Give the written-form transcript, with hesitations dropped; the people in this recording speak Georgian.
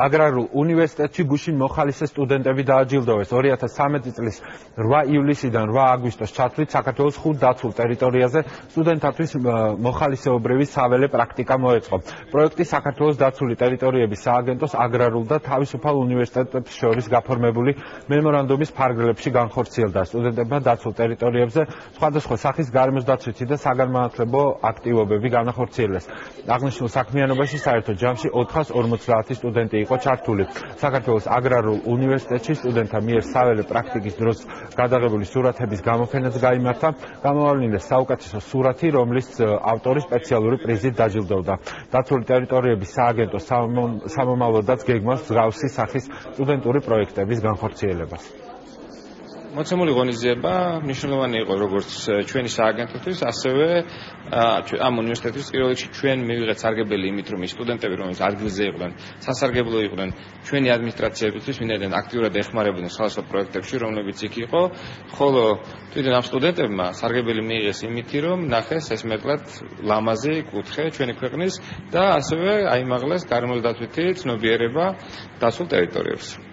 აგრარულ უნივერსიტეტში გუშინ მოხალისე სტუდენტები დააჯილდოვეს 2013 წლის 8 ივლისიდან 8 აგვისტოს ჩათვლით საქართველოს 5 დაცულ ტერიტორიაზე სტუდენტთათვის მოხალისეობრივი საველე პრაქტიკა მოეწყო. პროექტი საქართველოს დაცული ტერიტორიების სააგენტოს აგრარულ და თავისუფალ უნივერსიტეტებს შორის გაფორმებული მემორანდუმის ფარგლებში განხორციელდა. სტუდენტებმა დაცულ ტერიტორიებზე სხვადასხვა სახის გარემოსდაცვითი და საგანმანათლებლო აქტივობები განახორციელეს. აღნიშნულ საქმიანობაში საერთო ჯამში 450 სტუდენტი იყო ჩართული. საქართველოს აგრარულ უნივერსიტეტში სტუდენტთა მიერ საველე პრაქტიკის დროს გადაღებული სურათების გამოფენაც გაიმართა. გამოავლინეს საუკეთესო სურათი, რომლის ავტორი სპეციალური პრიზით დაჯილდოვდა. დაცული ტერიტორიების სააგენტოს სამომავლოდაც გეგმავს მსგავსი სახის სტუდენტური პროექტების განხორციელებას. მოცემული ღონისძიება მნიშვნელოვანი იყო როგორც ჩვენი სააგენტოსთვის, ასევე ამ უნივერსიტეტის პირველ რიგში ჩვენ მივიღეთ სარგებელი იმით, რომ ის სტუდენტები, რომლებიც ადგილზე იყვნენ, სასარგებლო იყვნენ ჩვენი ადმინისტრაციებისთვის, ვინაიდან აქტიურად ეხმარებოდნენ სხვადასხვა პროექტებში, რომლებიც იქ იყო, ხოლო თვითონ ამ სტუდენტებმა სარგებელი მიიღეს იმით, რომ ნახეს ეს მეტად ლამაზი კუთხე ჩვენი ქვეყნის და ასევე აიმაღლეს გარემოსდაცვითი ცნობიერება დაცულ ტერიტორიებზე.